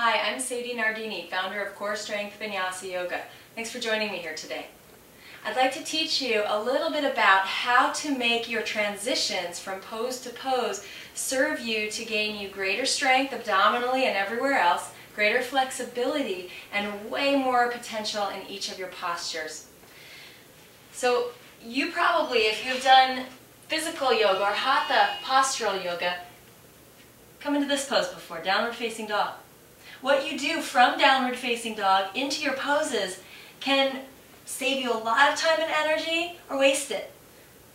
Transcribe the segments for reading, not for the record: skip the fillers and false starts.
Hi, I'm Sadie Nardini, founder of Core Strength Vinyasa Yoga. Thanks for joining me here today. I'd like to teach you a little bit about how to make your transitions from pose to pose serve you to gain you greater strength abdominally and everywhere else, greater flexibility, and way more potential in each of your postures. So you probably, if you've done physical yoga or hatha postural yoga, come into this pose before, downward facing dog. What you do from downward facing dog into your poses can save you a lot of time and energy or waste it.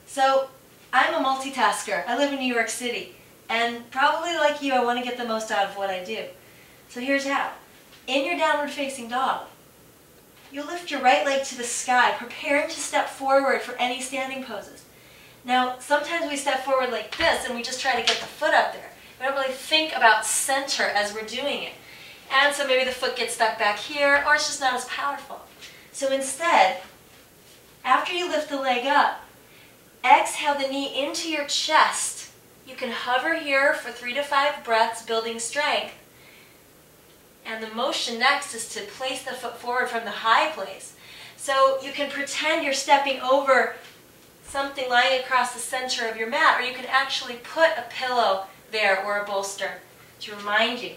So I'm a multitasker. I live in New York City, and probably like you, I want to get the most out of what I do. So here's how. In your downward facing dog, you'll lift your right leg to the sky, preparing to step forward for any standing poses. Now, sometimes we step forward like this and we just try to get the foot up there. We don't really think about center as we're doing it. And so maybe the foot gets stuck back here, or it's just not as powerful. So instead, after you lift the leg up, exhale the knee into your chest. You can hover here for 3 to 5 breaths, building strength. And the motion next is to place the foot forward from the high place. So you can pretend you're stepping over something lying across the center of your mat, or you can actually put a pillow there or a bolster to remind you.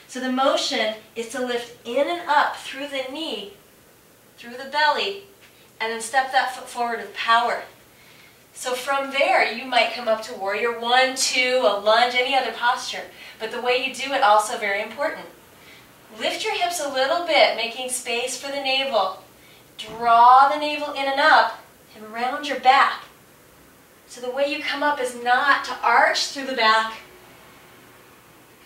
So the motion is to lift in and up through the knee, through the belly, and then step that foot forward with power. So from there, you might come up to warrior 1, 2, a lunge, any other posture. But the way you do it also very important. Lift your hips a little bit, making space for the navel. Draw the navel in and up, and round your back. So the way you come up is not to arch through the back.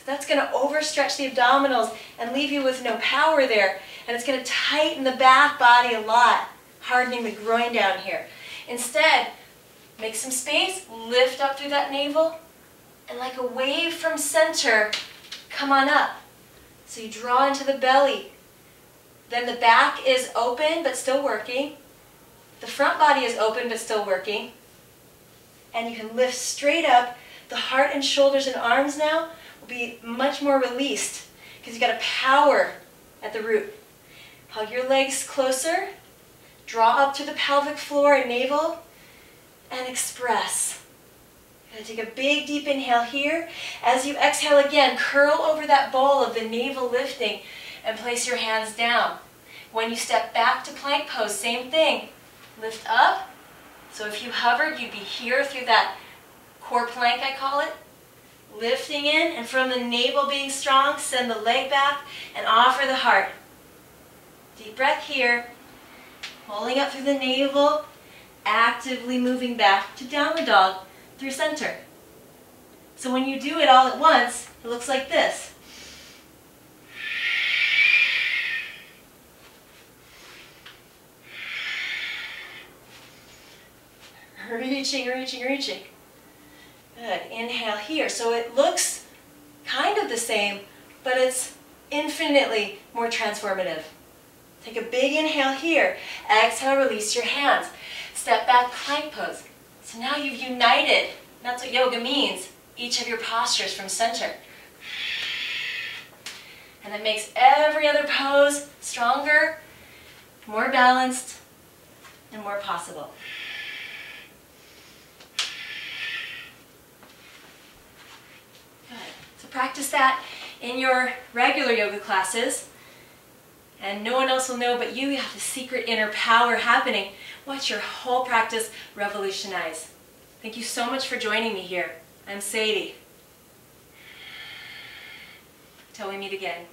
That's going to overstretch the abdominals and leave you with no power there. And it's going to tighten the back body a lot, hardening the groin down here. Instead, make some space, lift up through that navel, and like a wave from center, come on up. So you draw into the belly. Then the back is open but still working. The front body is open but still working. And you can lift straight up. The heart and shoulders and arms now will be much more released because you've got a power at the root. Hug your legs closer. Draw up to the pelvic floor and navel. And express. You're going to take a big deep inhale here. As you exhale again, curl over that ball of the navel lifting and place your hands down. When you step back to plank pose, same thing. Lift up. So if you hovered, you'd be here through that core plank, I call it. Lifting in, and from the navel being strong, send the leg back and offer the heart. Deep breath here. Pulling up through the navel, actively moving back to downward dog through center. So when you do it all at once, it looks like this. Reaching, reaching, reaching. Good. Inhale here. So it looks kind of the same, but it's infinitely more transformative. Take a big inhale here. Exhale, release your hands. Step back, plank pose. So now you've united. That's what yoga means. Each of your postures from center. And it makes every other pose stronger, more balanced, and more possible. So practice that in your regular yoga classes, and no one else will know but you. You have the secret inner power happening. Watch your whole practice revolutionize. Thank you so much for joining me here. I'm Sadie. Till we meet again.